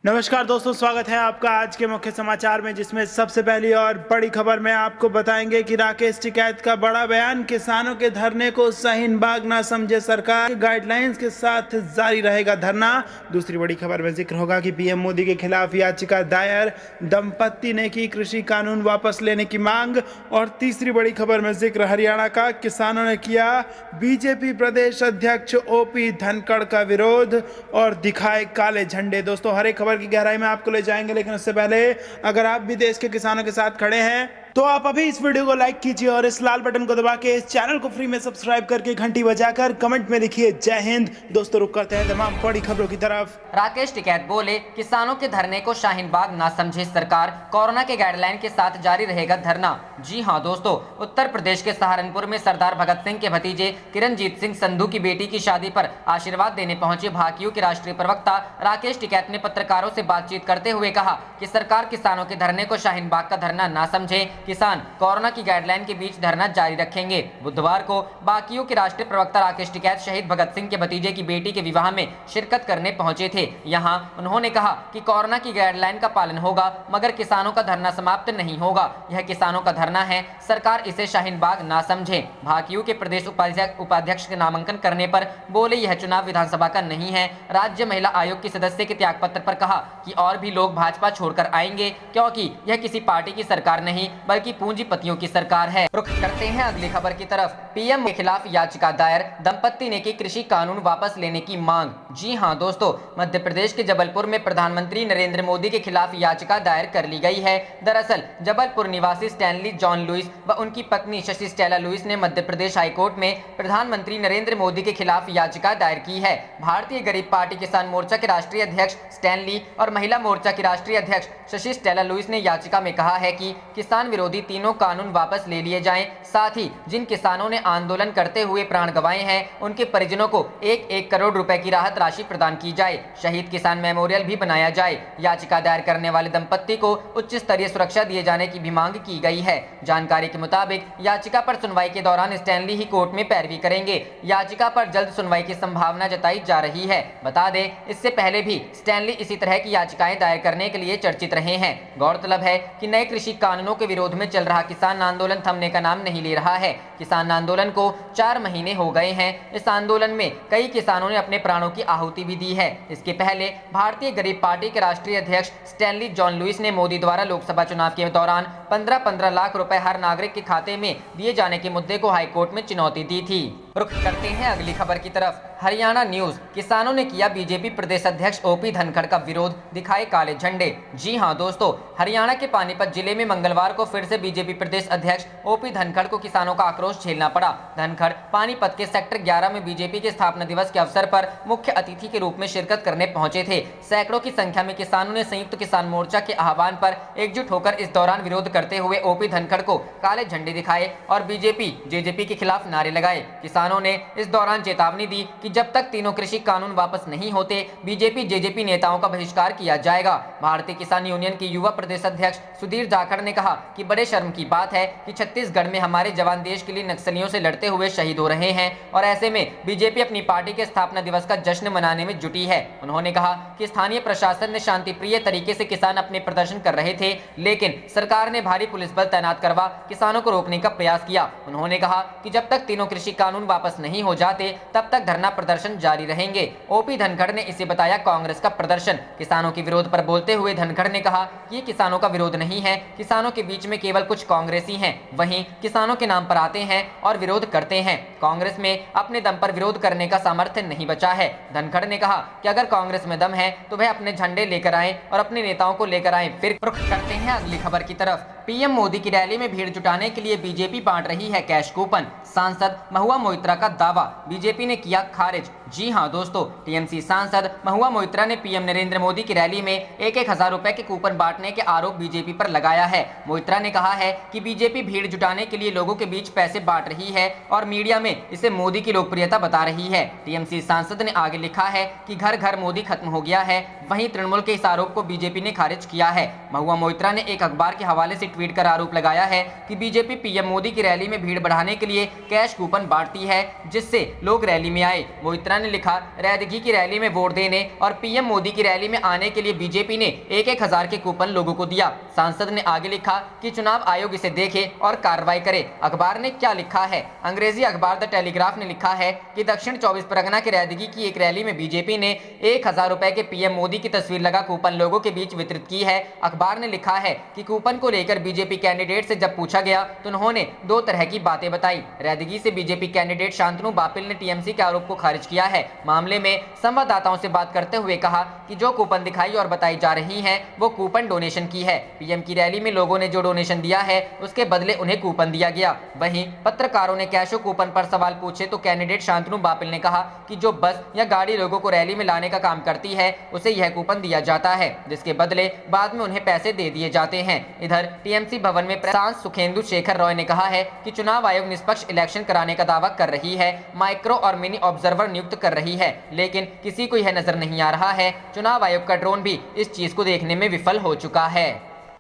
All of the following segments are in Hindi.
नमस्कार दोस्तों, स्वागत है आपका आज के मुख्य समाचार में, जिसमें सबसे पहली और बड़ी खबर में आपको बताएंगे कि राकेश टिकैत का बड़ा बयान। किसानों के धरने को शाहीन बाग ना समझे सरकार, गाइडलाइंस के साथ जारी रहेगा धरना। दूसरी बड़ी खबर में जिक्र होगा कि पीएम मोदी के खिलाफ याचिका दायर, दंपत्ति ने की कृषि कानून वापस लेने की मांग। और तीसरी बड़ी खबर में जिक्र हरियाणा का, किसानों ने किया बीजेपी प्रदेश अध्यक्ष ओपी धनखड़ का विरोध और दिखाए काले झंडे। दोस्तों, हर एक खबर की गहराई में आपको ले जाएंगे, लेकिन उससे पहले अगर आप भी देश के किसानों के साथ खड़े हैं तो आप अभी इस वीडियो को लाइक कीजिए और इस लाल बटन को दबा के इस चैनल को फ्री में सब्सक्राइब करके घंटी बजाकर कमेंट में लिखिए जय हिंद। दोस्तों, रुक करते हैं तमाम बड़ी खबरों की तरफ। राकेश टिकैत बोले, किसानों के धरने को शाहीन बाग ना समझे सरकार, कोरोना के गाइडलाइन के साथ जारी रहेगा धरना। जी हां दोस्तों, उत्तर प्रदेश के सहारनपुर में सरदार भगत सिंह के भतीजे किरणजीत सिंह संधू की बेटी की शादी पर आशीर्वाद देने पहुंचे भाकियू के राष्ट्रीय प्रवक्ता राकेश टिकैत ने पत्रकारों से बातचीत करते हुए कहा कि सरकार किसानों के धरने को शाहीन बाग का धरना ना समझे, किसान कोरोना की गाइडलाइन के बीच धरना जारी रखेंगे। बुधवार को बाकियों के राष्ट्रीय प्रवक्ता राकेश टिकैत शहीद भगत सिंह के भतीजे की बेटी के विवाह में शिरकत करने पहुंचे थे। यहां उन्होंने कहा कि कोरोना की गाइडलाइन का पालन होगा, मगर किसानों का धरना समाप्त नहीं होगा। यह किसानों का धरना है, सरकार इसे शाहीन बाग ना समझे। भाकियू के प्रदेश उपाध्यक्ष के नामांकन करने पर बोले, यह चुनाव विधानसभा का नहीं है। राज्य महिला आयोग की सदस्य के त्याग पत्र पर कहा कि और भी लोग भाजपा छोड़कर आएंगे, क्योंकि यह किसी पार्टी की सरकार नहीं बल्कि पूंजीपतियों की सरकार है। रुख करते हैं अगली खबर की तरफ। पीएम के खिलाफ याचिका दायर, दंपत्ति ने की कृषि कानून वापस लेने की मांग। जी हां दोस्तों, मध्य प्रदेश के जबलपुर में प्रधानमंत्री नरेंद्र मोदी के खिलाफ याचिका दायर कर ली गई है। दरअसल जबलपुर निवासी स्टैनली जॉन लुइस व उनकी पत्नी शशि स्टेला लुइस ने मध्य प्रदेश हाईकोर्ट में प्रधानमंत्री नरेंद्र मोदी के खिलाफ याचिका दायर की है। भारतीय गरीब पार्टी किसान मोर्चा के राष्ट्रीय अध्यक्ष स्टैनली और महिला मोर्चा की राष्ट्रीय अध्यक्ष शशि स्टेला लुइस ने याचिका में कहा है कि किसान विरोधी तीनों कानून वापस ले लिए जाएं, साथ ही जिन किसानों ने आंदोलन करते हुए प्राण गंवाए हैं उनके परिजनों को 1-1 करोड़ रुपए की राहत राशि प्रदान की जाए। शहीद किसान मेमोरियल भी बनाया जाए। याचिका दायर करने वाले दंपत्ति को उच्च स्तरीय सुरक्षा दिए जाने की भी मांग की गई है। जानकारी के मुताबिक याचिका पर सुनवाई के दौरान स्टैनली ही कोर्ट में पैरवी करेंगे। याचिका पर जल्द सुनवाई की संभावना जताई जा रही है। बता दें, इससे पहले भी स्टैनली इसी तरह की याचिकाएं दायर करने के लिए चर्चित रहे हैं। गौरतलब है कि नए कृषि कानूनों के विरोध में चल रहा किसान आंदोलन थमने का नाम नहीं ले रहा है। किसान आंदोलन को 4 महीने हो गए हैं। इस आंदोलन में कई किसानों ने अपने प्राणों की आहुति भी दी है। इसके पहले भारतीय गरीब पार्टी के राष्ट्रीय अध्यक्ष स्टैनली जॉन लुइस ने मोदी द्वारा लोकसभा चुनाव के दौरान 15-15 लाख रुपए हर नागरिक के खाते में दिए जाने के मुद्दे को हाईकोर्ट में चुनौती दी थी। रुख करते हैं अगली खबर की तरफ। हरियाणा न्यूज, किसानों ने किया बीजेपी प्रदेश अध्यक्ष ओपी धनखड़ का विरोध, दिखाए काले झंडे। जी हां दोस्तों, हरियाणा के पानीपत जिले में मंगलवार को फिर से बीजेपी प्रदेश अध्यक्ष ओपी धनखड़ को किसानों का आक्रोश झेलना पड़ा। धनखड़ पानीपत के सेक्टर 11 में बीजेपी के स्थापना दिवस के अवसर पर मुख्य अतिथि के रूप में शिरकत करने पहुंचे थे। सैकड़ों की संख्या में किसानों ने संयुक्त किसान मोर्चा के आह्वान पर एकजुट होकर इस दौरान विरोध करते हुए ओपी धनखड़ को काले झंडे दिखाए और बीजेपी जेजेपी के खिलाफ नारे लगाए। किसानों ने इस दौरान चेतावनी दी कि जब तक तीनों कृषि कानून वापस नहीं होते, बीजेपी जेजेपी नेताओं का बहिष्कार किया जाएगा। भारतीय किसान यूनियन के युवा प्रदेश अध्यक्ष सुधीर जाखड़ ने कहा कि बड़े शर्म की बात है कि छत्तीसगढ़ में हमारे जवान देश के लिए नक्सलियों से लड़ते हुए शहीद हो रहे हैं और ऐसे में बीजेपी अपनी पार्टी के स्थापना दिवस का जश्न मनाने में जुटी है। उन्होंने कहा कि स्थानीय प्रशासन ने शांतिप्रिय तरीके से किसान अपने प्रदर्शन कर रहे थे, लेकिन सरकार ने भारी पुलिस बल तैनात करवा किसानों को रोकने का प्रयास किया। उन्होंने कहा कि जब तक तीनों कृषि कानून वापस नहीं हो जाते तब तक धरना प्रदर्शन जारी रहेंगे। ओपी धनखड़ ने इसे बताया कांग्रेस का प्रदर्शन। किसानों के विरोध पर बोलते हुए धनखड़ ने कहा कि ये किसानों का विरोध नहीं है, किसानों के बीच में केवल कुछ कांग्रेसी हैं, वहीं किसानों के नाम पर आते हैं और विरोध करते हैं। कांग्रेस में अपने दम पर विरोध करने का सामर्थ्य नहीं बचा है। धनखड़ ने कहा कि अगर कांग्रेस में दम है तो वह अपने झंडे लेकर आए और अपने नेताओं को लेकर आए। फिर रुख करते हैं अगली खबर की तरफ। पीएम मोदी की रैली में भीड़ जुटाने के लिए बीजेपी बांट रही है कैश कूपन, सांसद महुआ मोइत्रा का दावा, बीजेपी ने किया खारिज। जी हां दोस्तों, टीएमसी सांसद महुआ मोइत्रा ने पीएम नरेंद्र मोदी की रैली में 1-1 हजार रुपए के कूपन बांटने के आरोप बीजेपी पर लगाया है। मोइत्रा ने कहा है कि बीजेपी भीड़ जुटाने के लिए लोगों के बीच पैसे बांट रही है और मीडिया में इसे मोदी की लोकप्रियता बता रही है। टीएमसी सांसद ने आगे लिखा है कि घर घर मोदी खत्म हो गया है। वहीं तृणमूल के इस आरोप को बीजेपी ने खारिज किया है। महुआ मोइत्रा ने एक अखबार के हवाले से ट्वीट कर आरोप लगाया है कि बीजेपी पीएम मोदी की रैली में भीड़ बढ़ाने के लिए कैश कूपन बांटती है जिससे लोग रैली में आए। मोइत्रा ने लिखा, रैदगी की रैली में वोट देने और पीएम मोदी की रैली में आने के लिए बीजेपी ने 1,000 के कूपन लोगों को दिया। सांसद ने आगे लिखा कि चुनाव आयोग इसे देखे और कार्रवाई करे। अखबार ने क्या लिखा है? अंग्रेजी अखबार द टेलीग्राफ ने लिखा है कि दक्षिण 24 परगना के रैदगी की एक रैली में बीजेपी ने 1,000 रुपए के पीएम मोदी की तस्वीर लगा कूपन लोगों के बीच वितरित की है। अखबार ने लिखा है कि कूपन को लेकर बीजेपी कैंडिडेट से जब पूछा गया तो उन्होंने दो तरह की बातें बताई। रैदगी से बीजेपी कैंडिडेट शांतनु बापिल ने टीएमसी के आरोप को खारिज किया है। मामले में संवाददाताओं से बात करते हुए कहा कि जो कूपन दिखाई और बताई जा रही हैं वो कूपन डोनेशन की है। पीएम की रैली में लोगों ने जो डोनेशन दिया है उसके बदले उन्हें कूपन दिया गया। वहीं पत्रकारों ने कैशो कूपन पर सवाल पूछे तो कैंडिडेट शांतनु बापिल ने कहा कि जो बस या गाड़ी लोगों को रैली में लाने का काम करती है उसे यह कूपन दिया जाता है, जिसके बदले बाद में उन्हें पैसे दे दिए जाते हैं। इधर टीएमसी भवन में सांसद सुखेंदु शेखर रॉय ने कहा है कि चुनाव आयोग निष्पक्ष इलेक्शन कराने का दावा कर रही है, माइक्रो और मिनी ऑब्जर्वर नियुक्त कर रही है, लेकिन किसी को यह नजर नहीं आ रहा है। चुनाव आयोग का ड्रोन भी इस चीज को देखने में विफल हो चुका है।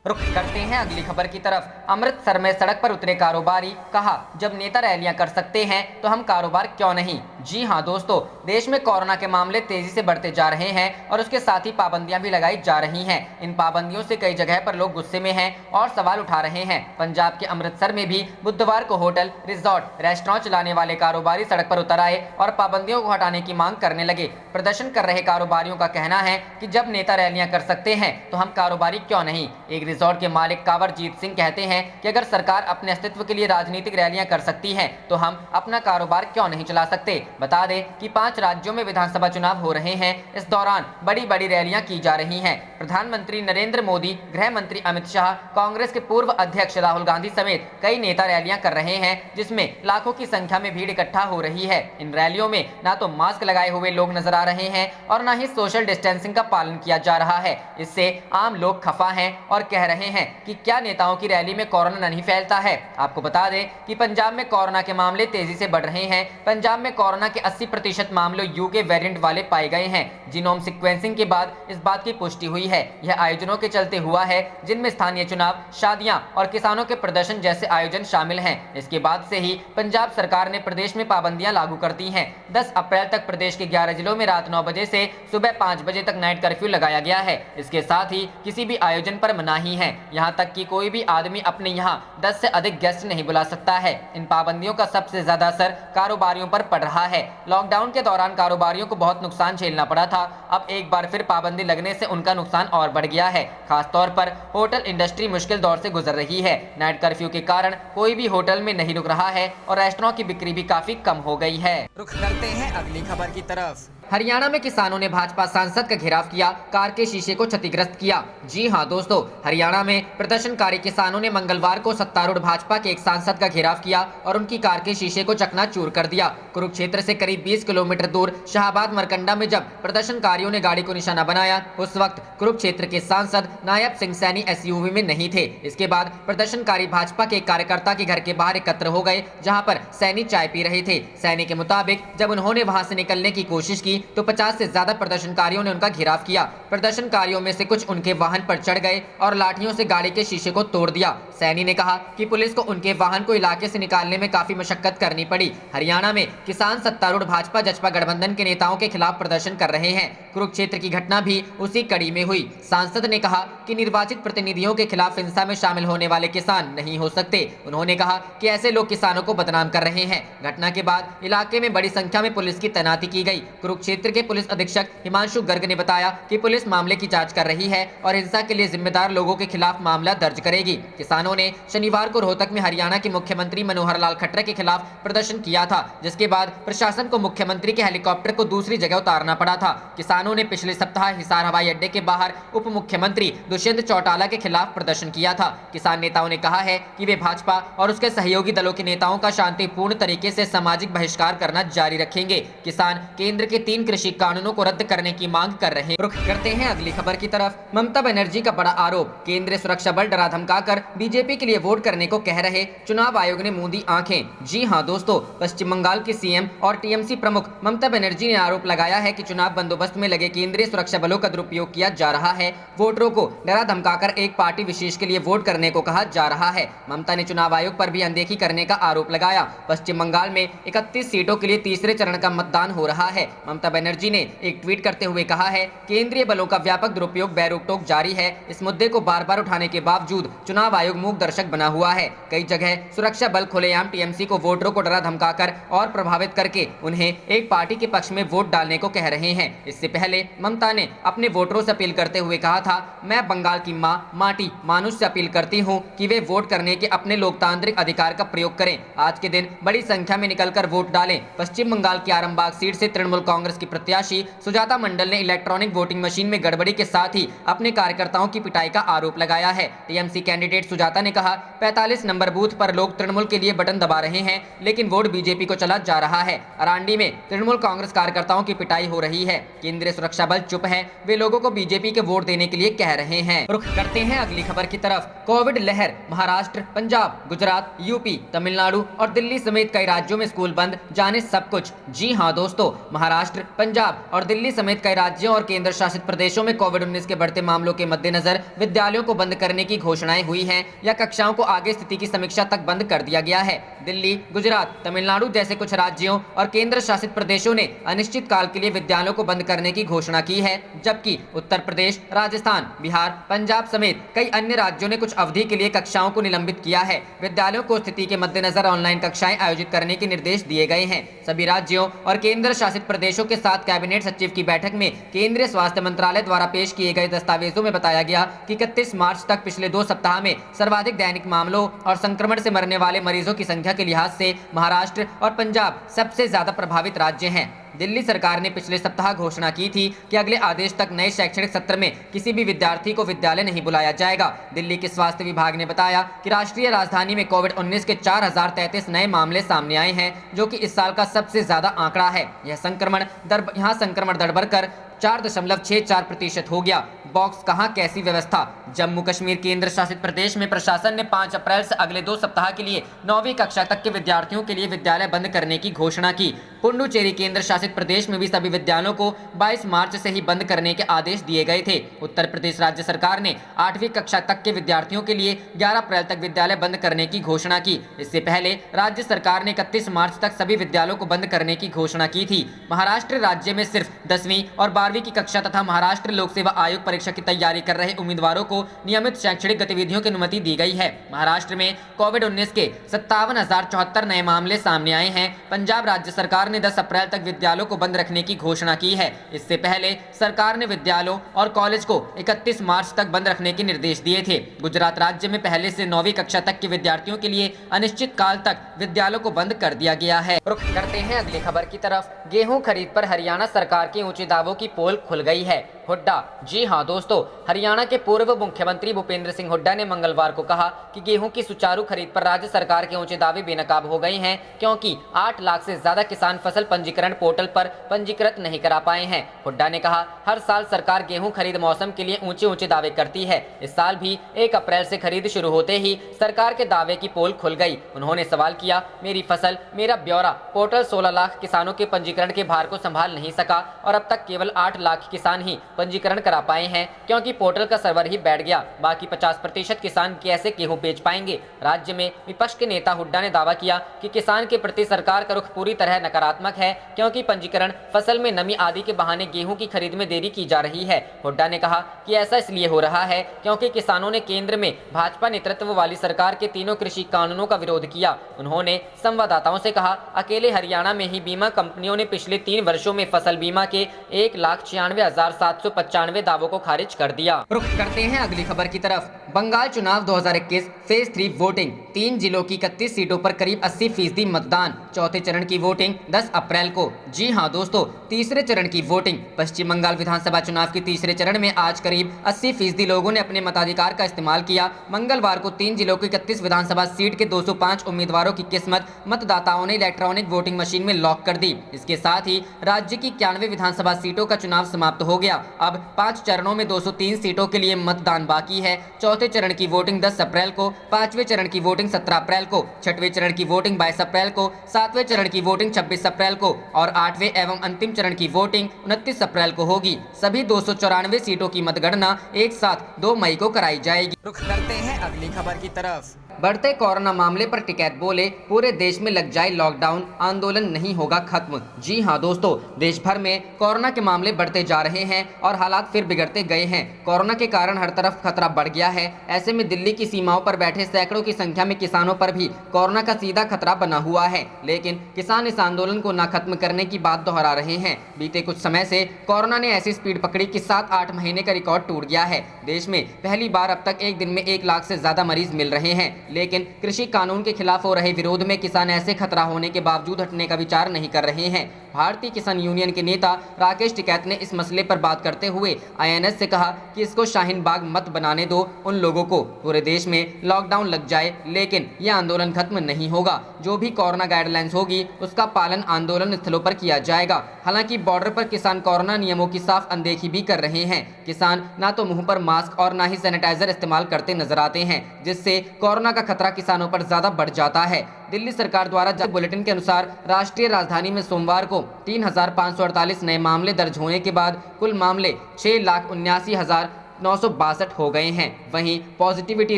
रुख करते हैं अगली खबर की तरफ। अमृतसर में सड़क पर उतरे कारोबारी, कहा जब नेता रैलियां कर सकते हैं तो हम कारोबार क्यों नहीं। जी हां दोस्तों, देश में कोरोना के मामले तेजी से बढ़ते जा रहे हैं और उसके साथ ही पाबंदियां भी लगाई जा रही हैं। इन पाबंदियों से कई जगह पर लोग गुस्से में हैं और सवाल उठा रहे हैं। पंजाब के अमृतसर में भी बुधवार को होटल, रिजॉर्ट, रेस्टोरेंट चलाने वाले कारोबारी सड़क पर उतर आए और पाबंदियों को हटाने की मांग करने लगे। प्रदर्शन कर रहे कारोबारियों का कहना है कि जब नेता रैलियां कर सकते हैं तो हम कारोबारी क्यों नहीं। एक रिजॉर्ट के मालिक कांवरजीत सिंह कहते हैं कि अगर सरकार अपने अस्तित्व के लिए राजनीतिक रैलियां कर सकती है तो हम अपना कारोबार क्यों नहीं चला सकते। बता दें कि 5 राज्यों में विधानसभा चुनाव हो रहे हैं। इस दौरान बड़ी बड़ी रैलियां की जा रही हैं। प्रधानमंत्री नरेंद्र मोदी, गृह मंत्री अमित शाह, कांग्रेस के पूर्व अध्यक्ष राहुल गांधी समेत कई नेता रैलियां कर रहे हैं, जिसमें लाखों की संख्या में भीड़ इकट्ठा हो रही है। इन रैलियों में ना तो मास्क लगाए हुए लोग नजर आ रहे हैं और ना ही सोशल डिस्टेंसिंग का पालन किया जा रहा है। इससे आम लोग खफा हैं और कह रहे हैं कि क्या नेताओं की रैली में कोरोना नहीं फैलता है। आपको बता दें कि पंजाब में कोरोना के मामले तेजी से बढ़ रहे हैं। पंजाब में कोरोना के 80% मामले यूके वेरिएंट वाले पाए गए हैं। जीनोम सीक्वेंसिंग के बाद इस बात की पुष्टि हुई है। यह आयोजनों के चलते हुआ है जिनमें स्थानीय चुनाव, शादियां और किसानों के प्रदर्शन जैसे आयोजन शामिल हैं। इसके बाद से ही पंजाब सरकार ने प्रदेश में पाबंदियां लागू कर दी हैं। 10 अप्रैल तक प्रदेश के 11 जिलों में रात 9 बजे से सुबह 5 बजे तक नाइट कर्फ्यू लगाया गया है। इसके साथ ही किसी भी आयोजन पर मनाही है, यहाँ तक कि कोई भी आदमी अपने यहाँ 10 से अधिक गेस्ट नहीं बुला सकता है। इन पाबंदियों का सबसे ज्यादा असर कारोबारियों पर पड़ रहा है। लॉकडाउन के दौरान कारोबारियों को बहुत नुकसान झेलना पड़ा था। अब एक बार फिर पाबंदी लगने से उनका नुकसान और बढ़ गया है। खासतौर पर होटल इंडस्ट्री मुश्किल दौर से गुजर रही है। नाइट कर्फ्यू के कारण कोई भी होटल में नहीं रुक रहा है और रेस्टोरेंट की बिक्री भी काफी कम हो गई है। रुख करते हैं अगली खबर की तरफ। हरियाणा में किसानों ने भाजपा सांसद का घेराव किया, कार के शीशे को क्षतिग्रस्त किया। जी हां दोस्तों, हरियाणा में प्रदर्शनकारी किसानों ने मंगलवार को सत्तारूढ़ भाजपा के एक सांसद का घेराव किया और उनकी कार के शीशे को चकनाचूर कर दिया। कुरुक्षेत्र से करीब 20 किलोमीटर दूर शाहबाद मरकंडा में जब प्रदर्शनकारियों ने गाड़ी को निशाना बनाया, उस वक्त कुरुक्षेत्र के सांसद नायब सिंह सैनी एसयूवी में नहीं थे। इसके बाद प्रदर्शनकारी भाजपा के एक कार्यकर्ता के घर के बाहर एकत्र हो गए, जहाँ पर सैनी चाय पी रहे थे। सैनी के मुताबिक जब उन्होंने वहां से निकलने की कोशिश की तो 50 से ज्यादा प्रदर्शनकारियों ने उनका घेराव किया। प्रदर्शनकारियों में से कुछ उनके वाहन पर चढ़ गए और लाठियों से गाड़ी के शीशे को तोड़ दिया। सैनी ने कहा कि पुलिस को उनके वाहन को इलाके से निकालने में काफी मशक्कत करनी पड़ी। हरियाणा में किसान सत्तारूढ़ भाजपा जसपा गठबंधन के नेताओं के खिलाफ प्रदर्शन कर रहे हैं। कुरुक्षेत्र की घटना भी उसी कड़ी में हुई। सांसद ने कहा कि निर्वाचित प्रतिनिधियों के खिलाफ हिंसा में शामिल होने वाले किसान नहीं हो सकते। उन्होंने कहा कि ऐसे लोग किसानों को बदनाम कर रहे हैं। घटना के बाद इलाके में बड़ी संख्या में पुलिस की तैनाती की गई। कुरुक्षेत्र के पुलिस अधीक्षक हिमांशु गर्ग ने बताया कि पुलिस मामले की जांच कर रही है और हिंसा के लिए जिम्मेदार लोगों के खिलाफ मामला दर्ज करेगी। किसानों ने शनिवार को रोहतक में हरियाणा के मुख्यमंत्री मनोहर लाल खट्टर के खिलाफ प्रदर्शन किया था, जिसके बाद प्रशासन को मुख्यमंत्री के हेलीकॉप्टर को दूसरी जगह उतारना पड़ा था। किसानों ने पिछले सप्ताह हिसार हवाई अड्डे के बाहर उप मुख्यमंत्री दुष्यंत चौटाला के खिलाफ प्रदर्शन किया था। किसान नेताओं ने कहा है कि वे भाजपा और उसके सहयोगी दलों के नेताओं का शांतिपूर्ण तरीके से सामाजिक बहिष्कार करना जारी रखेंगे। किसान केंद्र के 3 3 कृषि कानूनों को रद्द करने की मांग कर रहे हैं। रुख करते हैं अगली खबर की तरफ। ममता बनर्जी का बड़ा आरोप, केंद्रीय सुरक्षा बल डरा धमकाकर बीजेपी के लिए वोट करने को कह रहे, चुनाव आयोग ने मूंदी आंखें। जी हां दोस्तों, पश्चिम बंगाल की सीएम और टीएमसी प्रमुख ममता बनर्जी ने आरोप लगाया है कि चुनाव बंदोबस्त में लगे केंद्रीय सुरक्षा बलों का दुरुपयोग किया जा रहा है। वोटरों को डरा धमकाकर एक पार्टी विशेष के लिए वोट करने को कहा जा रहा है। ममता ने चुनाव आयोग पर भी अनदेखी करने का आरोप लगाया। पश्चिम बंगाल में 31 सीटों के लिए तीसरे चरण का मतदान हो रहा है। ममता बनर्जी ने एक ट्वीट करते हुए कहा है, केंद्रीय बलों का व्यापक दुरुपयोग बेरोक-टोक जारी है। इस मुद्दे को बार-बार उठाने के बावजूद चुनाव आयोग मूक दर्शक बना हुआ है। कई जगह सुरक्षा बल खुलेआम टीएमसी को वोटरों को डरा धमकाकर और प्रभावित करके उन्हें एक पार्टी के पक्ष में वोट डालने को कह रहे हैं। इससे पहले ममता ने अपने वोटरों से अपील करते हुए कहा था, मैं बंगाल की मां माटी मानुष से अपील करती हूं कि वे वोट करने के अपने लोकतांत्रिक अधिकार का प्रयोग करें। आज के दिन बड़ी संख्या में निकलकर वोट डालें। पश्चिम बंगाल की आरामबाग सीट से तृणमूल कांग्रेस की प्रत्याशी सुजाता मंडल ने इलेक्ट्रॉनिक वोटिंग मशीन में गड़बड़ी के साथ ही अपने कार्यकर्ताओं की पिटाई का आरोप लगाया है। टीएमसी कैंडिडेट सुजाता ने कहा, 45 नंबर बूथ पर लोग तृणमूल के लिए बटन दबा रहे हैं, लेकिन वोट बीजेपी को चला जा रहा है। अरांडी में तृणमूल कांग्रेस कार्यकर्ताओं की पिटाई हो रही है। केंद्रीय सुरक्षा बल चुप है, वे लोगों को बीजेपी के वोट देने के लिए कह रहे हैं। रुख करते हैं अगली खबर की तरफ। कोविड लहर, महाराष्ट्र, पंजाब, गुजरात, यूपी, तमिलनाडु और दिल्ली समेत कई राज्यों में स्कूल बंद, जाने सब कुछ। जी हां दोस्तों, महाराष्ट्र, पंजाब और दिल्ली समेत कई राज्यों और केंद्र शासित प्रदेशों में कोविड-19 के बढ़ते मामलों के मद्देनजर विद्यालयों को बंद करने की घोषणाएं हुई हैं या कक्षाओं को आगे स्थिति की समीक्षा तक बंद कर दिया गया है। दिल्ली, गुजरात, तमिलनाडु जैसे कुछ राज्यों और केंद्र शासित प्रदेशों ने अनिश्चित काल के लिए विद्यालयों को बंद करने की घोषणा की है, जबकि उत्तर प्रदेश, राजस्थान, बिहार, पंजाब समेत कई अन्य राज्यों ने कुछ अवधि के लिए कक्षाओं को निलंबित किया है। विद्यालयों को स्थिति के मद्देनजर ऑनलाइन कक्षाएं आयोजित करने के निर्देश दिए गए हैं। सभी राज्यों और केंद्र शासित प्रदेशों के साथ कैबिनेट सचिव की बैठक में केंद्रीय स्वास्थ्य मंत्रालय द्वारा पेश किए गए दस्तावेजों में बताया गया कि 31 मार्च तक पिछले 2 सप्ताह में सर्वाधिक दैनिक मामलों और संक्रमण से मरने वाले मरीजों की संख्या के लिहाज से महाराष्ट्र और पंजाब सबसे ज्यादा प्रभावित राज्य हैं। दिल्ली सरकार ने पिछले सप्ताह घोषणा की थी कि अगले आदेश तक नए शैक्षणिक सत्र में किसी भी विद्यार्थी को विद्यालय नहीं बुलाया जाएगा। दिल्ली के स्वास्थ्य विभाग ने बताया कि राष्ट्रीय राजधानी में कोविड-19 के 4033 नए मामले सामने आए हैं, जो कि इस साल का सबसे ज्यादा आंकड़ा है। यह संक्रमण दर बढ़कर 4.64% हो गया। बॉक्स कहां कैसी व्यवस्था। जम्मू कश्मीर केंद्र शासित प्रदेश में प्रशासन ने 5 अप्रैल से अगले 2 सप्ताह के लिए 9वीं कक्षा तक के विद्यार्थियों के लिए विद्यालय बंद करने की घोषणा की। पुडुचेरी केंद्र शासित प्रदेश में भी सभी विद्यालयों को 22 मार्च से ही बंद करने के आदेश दिए गए थे। उत्तर प्रदेश राज्य सरकार ने 8वीं कक्षा तक के विद्यार्थियों के लिए 11 अप्रैल तक विद्यालय बंद करने की घोषणा की। इससे पहले राज्य सरकार ने 31 मार्च तक सभी विद्यालयों को बंद करने की घोषणा की थी। महाराष्ट्र राज्य में सिर्फ 10वीं और 12वीं की कक्षा तथा महाराष्ट्र लोक सेवा आयोग परीक्षा की तैयारी कर रहे उम्मीदवारों को नियमित शैक्षणिक गतिविधियों की अनुमति दी गई है। महाराष्ट्र में कोविड-19 के 57,074 नए मामले सामने आए हैं। पंजाब राज्य सरकार ने 10 अप्रैल तक विद्यालयों को बंद रखने की घोषणा की है। इससे पहले सरकार ने विद्यालयों और कॉलेज को 31 मार्च तक बंद रखने के निर्देश दिए थे। गुजरात राज्य में पहले से 9वीं कक्षा तक के विद्यार्थियों के लिए अनिश्चित काल तक विद्यालयों को बंद कर दिया गया है। रुख करते हैं अगली खबर की तरफ। गेहूं खरीद पर हरियाणा सरकार के ऊंचे दावों की पोल खुल गई है। हुड्डा। जी हां दोस्तों, हरियाणा के पूर्व मुख्यमंत्री भूपेंद्र सिंह हुड्डा ने मंगलवार को कहा कि गेहूं की सुचारू खरीद पर राज्य सरकार के ऊंचे दावे बेनकाब हो गए हैं, क्योंकि 8 लाख से ज्यादा किसान फसल पंजीकरण पोर्टल पर पंजीकृत नहीं करा पाए हैं। हुड्डा ने कहा, हर साल सरकार गेहूं खरीद मौसम के लिए ऊंचे दावे करती है। इस साल भी 1 अप्रैल से खरीद शुरू होते ही सरकार के दावे की पोल खुल गई। उन्होंने सवाल किया, मेरी फसल मेरा ब्यौरा पोर्टल 16 लाख किसानों के पंजीकरण के भार को संभाल नहीं सका और अब तक केवल 8 लाख किसान ही पंजीकरण करा पाए हैं, क्योंकि पोर्टल का सर्वर ही बैठ गया। बाकी 50% किसान कैसे गेहूं बेच पाएंगे। राज्य में विपक्ष के नेता हुड्डा ने दावा किया कि किसान के प्रति सरकार का रुख पूरी तरह नकारात्मक है, क्योंकि पंजीकरण, फसल में नमी आदि के बहाने गेहूं की खरीद में देरी की जा रही है। हुड्डा ने कहा कि ऐसा इसलिए हो रहा है क्योंकि किसानों ने केंद्र में भाजपा नेतृत्व वाली सरकार के तीनों कृषि कानूनों का विरोध किया। उन्होंने संवाददाताओं से कहा, अकेले हरियाणा में ही बीमा कंपनियों ने पिछले 3 वर्षों में फसल बीमा के 1,96,795 दावों को खारिज कर दिया। रुख करते हैं अगली खबर की तरफ। बंगाल चुनाव 2021 फेज 3 वोटिंग, 3 जिलों की 31 सीटों पर करीब 80% मतदान। चौथे चरण की वोटिंग 10 अप्रैल को। जी हां दोस्तों, तीसरे चरण की वोटिंग पश्चिम बंगाल विधानसभा चुनाव के तीसरे चरण में आज करीब 80% लोगों ने अपने मताधिकार का इस्तेमाल किया। मंगलवार को 3 जिलों की 31 विधानसभा सीट के 205 उम्मीदवारों की किस्मत मतदाताओं ने इलेक्ट्रॉनिक वोटिंग मशीन में लॉक कर दी। इसके साथ ही राज्य की 91 विधानसभा सीटों का चुनाव समाप्त हो गया। अब 5 चरणों में 203 सीटों के लिए मतदान बाकी है। चौथे चरण की वोटिंग 10 अप्रैल को, 5वें चरण की वोटिंग 17 अप्रैल को, 6वें चरण की वोटिंग 22 अप्रैल को, 7वें चरण की वोटिंग 26 अप्रैल को और 8वें एवं अंतिम चरण की वोटिंग 29 अप्रैल को होगी। सभी 294 सीटों की मतगणना एक साथ 2 मई को कराई जाएगी। रुख करते हैं अगली खबर की तरफ। बढ़ते कोरोना मामले पर टिकैत बोले, पूरे देश में लग जाए लॉकडाउन, आंदोलन नहीं होगा खत्म। जी हां दोस्तों, देश भर में कोरोना के मामले बढ़ते जा रहे हैं और हालात फिर बिगड़ते गए हैं। कोरोना के कारण हर तरफ खतरा बढ़ गया है। ऐसे में दिल्ली की सीमाओं पर बैठे सैकड़ों की संख्या में किसानों पर भी कोरोना का सीधा खतरा बना हुआ है। लेकिन किसान इस आंदोलन को न खत्म करने की बात दोहरा रहे हैं। बीते कुछ समय से कोरोना ने ऐसी स्पीड पकड़ी कि 7-8 महीने का रिकॉर्ड टूट गया है। देश में पहली बार अब तक एक दिन में 1 लाख से ज्यादा मरीज मिल रहे हैं। लेकिन कृषि कानून के खिलाफ हो रहे विरोध में किसान ऐसे खतरा होने के बावजूद हटने का विचार नहीं कर रहे हैं। भारतीय किसान यूनियन के नेता राकेश टिकैत ने इस मसले पर बात करते हुए INS से कहा कि इसको शाहीन बाग मत बनाने दो उन लोगों को। पूरे देश में लॉकडाउन लग जाए लेकिन यह आंदोलन खत्म नहीं होगा। जो भी कोरोना गाइडलाइंस होगी उसका पालन आंदोलन स्थलों पर किया जाएगा। हालांकि बॉर्डर पर किसान कोरोना नियमों की साफ अनदेखी भी कर रहे हैं। किसान ना तो मुंह पर मास्क और ना ही सैनिटाइजर इस्तेमाल करते नजर आते हैं, जिससे कोरोना का खतरा किसानों पर ज्यादा बढ़ जाता है। दिल्ली सरकार द्वारा जारी बुलेटिन के अनुसार राष्ट्रीय राजधानी में सोमवार को 3,548 नए मामले दर्ज होने के बाद कुल मामले 6,79,962 हो गए हैं। वहीं पॉजिटिविटी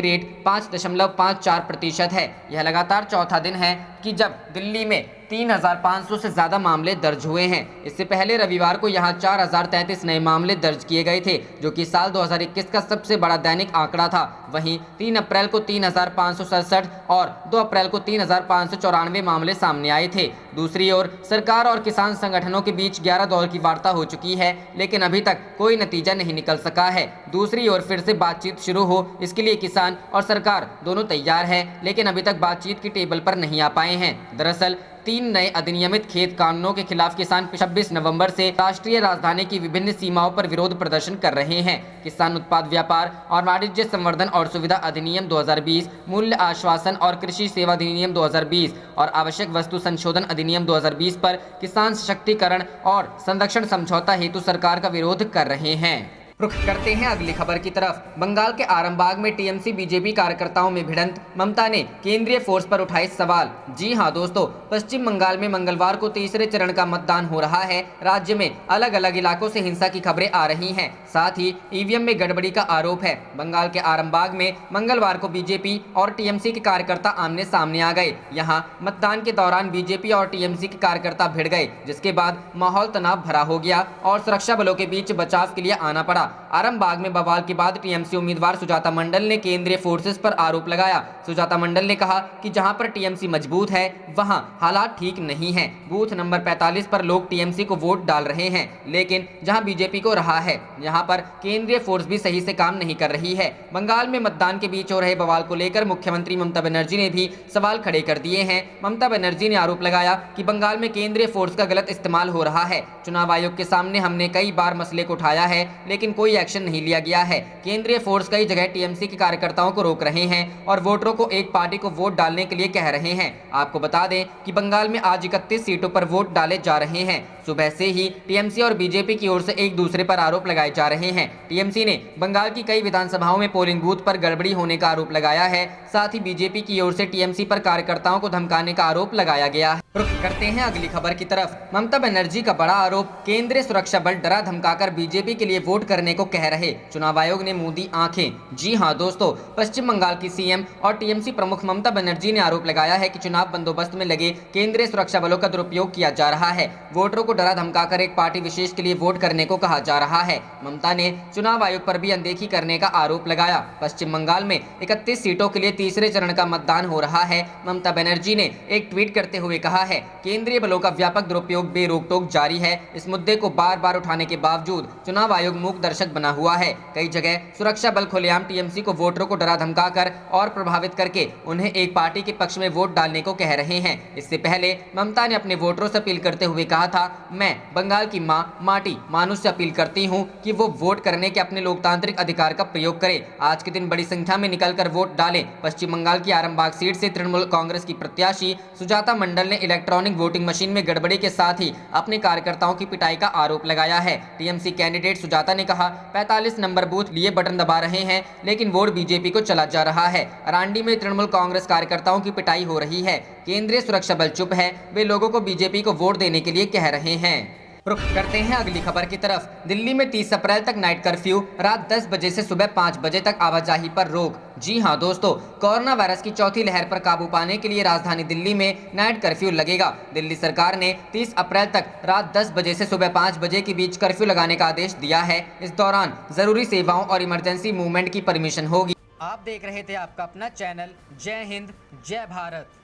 रेट 5.54% है। यह लगातार चौथा दिन है कि जब दिल्ली में 3,500 से ज्यादा मामले दर्ज हुए हैं। इससे पहले रविवार को यहां 4,033 नए मामले दर्ज किए गए थे, जो कि साल 2021 का सबसे बड़ा दैनिक आंकड़ा था। वहीं 3 अप्रैल को 3,567 और 2 अप्रैल को 3,594 मामले सामने आए थे। दूसरी ओर सरकार और किसान संगठनों के बीच 11 दौर की वार्ता हो चुकी है, लेकिन अभी तक कोई नतीजा नहीं निकल सका है। दूसरी ओर फिर से बातचीत शुरू हो, इसके लिए किसान और सरकार दोनों तैयार है, लेकिन अभी तक बातचीत की टेबल पर नहीं आ पाए हैं। दरअसल 3 नए अधिनियमित खेत कानूनों के खिलाफ किसान 26 नवंबर से राष्ट्रीय राजधानी की विभिन्न सीमाओं पर विरोध प्रदर्शन कर रहे हैं। किसान उत्पाद व्यापार और वाणिज्य संवर्धन और सुविधा अधिनियम 2020, मूल्य आश्वासन और कृषि सेवा अधिनियम 2020 और आवश्यक वस्तु संशोधन अधिनियम 2020 पर किसान सशक्तिकरण और संरक्षण समझौता हेतु सरकार का विरोध कर रहे हैं। रुख करते हैं अगली खबर की तरफ। बंगाल के आरामबाग में टीएमसी बीजेपी कार्यकर्ताओं में भिड़ंत, ममता ने केंद्रीय फोर्स पर उठाए सवाल। जी हां दोस्तों, पश्चिम बंगाल में मंगलवार को तीसरे चरण का मतदान हो रहा है। राज्य में अलग अलग इलाकों से हिंसा की खबरें आ रही हैं, साथ ही ईवीएम में गड़बड़ी का आरोप है। बंगाल के आरामबाग में मंगलवार को बीजेपी और टीएमसी के कार्यकर्ता आमने सामने आ गए। यहाँ मतदान के दौरान बीजेपी और टीएमसी के कार्यकर्ता भिड़ गए, जिसके बाद माहौल तनाव भरा हो गया और सुरक्षा बलों के बीच बचाव के लिए आना पड़ा। आरामबाग में बवाल के बाद टीएमसी उम्मीदवार सुजाता मंडल ने केंद्रीय फोर्सेस पर आरोप लगाया। सुजाता मंडल ने कहा कि जहां पर टीएमसी मजबूत है वहां हालात ठीक नहीं है। बूथ नंबर 45 पर लोग टीएमसी को वोट डाल रहे हैं, लेकिन जहां बीजेपी को रहा है यहां पर केंद्रीय फोर्स भी सही से काम नहीं कर रही है। बंगाल में मतदान के बीच हो रहे बवाल को लेकर मुख्यमंत्री ममता बनर्जी ने भी सवाल खड़े कर दिए हैं। ममता बनर्जी ने आरोप लगाया कि बंगाल में केंद्रीय फोर्स का गलत इस्तेमाल हो रहा है। चुनाव आयोग के सामने हमने कई बार मसले को उठाया है, लेकिन कोई एक्शन नहीं लिया गया है। केंद्रीय फोर्स कई जगह टीएमसी के कार्यकर्ताओं को रोक रहे हैं और वोटरों को एक पार्टी को वोट डालने के लिए कह रहे हैं। आपको बता दें कि बंगाल में आज 31 सीटों पर वोट डाले जा रहे हैं। सुबह से ही टीएमसी और बीजेपी की ओर से एक दूसरे पर आरोप लगाए जा रहे हैं। टीएमसी ने बंगाल की कई विधानसभाओं में पोलिंग बूथ पर गड़बड़ी होने का आरोप लगाया है। साथ ही बीजेपी की ओर से टीएमसी पर कार्यकर्ताओं को धमकाने का आरोप लगाया गया है। रुख करते हैं अगली खबर की तरफ। ममता बनर्जी का बड़ा आरोप, केंद्रीय सुरक्षा बल डरा धमकाकर बीजेपी के लिए वोट करने को कह रहे, चुनाव आयोग ने मूंदी आंखें। जी हां दोस्तों, पश्चिम बंगाल की सीएम और टीएमसी प्रमुख ममता बनर्जी ने आरोप लगाया है कि चुनाव बंदोबस्त में लगे केंद्रीय सुरक्षा बलों का दुरुपयोग किया जा रहा है। वोटरों को डरा धमकाकर एक पार्टी विशेष के लिए वोट करने को कहा जा रहा है। ममता ने चुनाव आयोग पर भी अनदेखी करने का आरोप लगाया। पश्चिम बंगाल में 31 सीटों के लिए तीसरे चरण का मतदान हो रहा है। ममता बनर्जी ने एक ट्वीट करते हुए कहा लिखा है, केंद्रीय बलों का व्यापक दुरुपयोग बेरोक टोक जारी है। इस मुद्दे को बार बार उठाने के बावजूद चुनाव आयोग मूक दर्शक बना हुआ है। कई जगह सुरक्षा बल खुलेआम टीएमसी को वोटरों को डरा धमकाकर और प्रभावित करके उन्हें एक पार्टी के पक्ष में वोट डालने को कह रहे हैं। इससे पहले ममता ने अपने वोटरों से अपील करते हुए कहा था, मैं बंगाल की मां माटी मानुष से अपील करती हूं कि वो वोट करने के अपने लोकतांत्रिक अधिकार का प्रयोग करें। आज के दिन बड़ी संख्या में निकलकर वोट डालें। पश्चिम बंगाल की आरामबाग सीट से तृणमूल कांग्रेस की प्रत्याशी सुजाता मंडल ने इलेक्ट्रॉनिक वोटिंग मशीन में गड़बड़ी के साथ ही अपने कार्यकर्ताओं की पिटाई का आरोप लगाया है। टीएमसी कैंडिडेट सुजाता ने कहा, 45 नंबर बूथ लिए बटन दबा रहे हैं लेकिन वोट बीजेपी को चला जा रहा है। अरांडी में तृणमूल कांग्रेस कार्यकर्ताओं की पिटाई हो रही है। केंद्रीय सुरक्षा बल चुप है, वे लोगों को बीजेपी को वोट देने के लिए कह रहे हैं। रुख करते हैं अगली खबर की तरफ। दिल्ली में 30 अप्रैल तक नाइट कर्फ्यू, रात 10 बजे से सुबह 5 बजे तक आवाजाही पर रोक। जी हां दोस्तों, कोरोना वायरस की चौथी लहर पर काबू पाने के लिए राजधानी दिल्ली में नाइट कर्फ्यू लगेगा। दिल्ली सरकार ने 30 अप्रैल तक रात 10 बजे से सुबह 5 बजे के बीच कर्फ्यू लगाने का आदेश दिया है। इस दौरान जरूरी सेवाओं और इमरजेंसी मूवमेंट की परमिशन होगी। आप देख रहे थे आपका अपना चैनल जय हिंद जय भारत।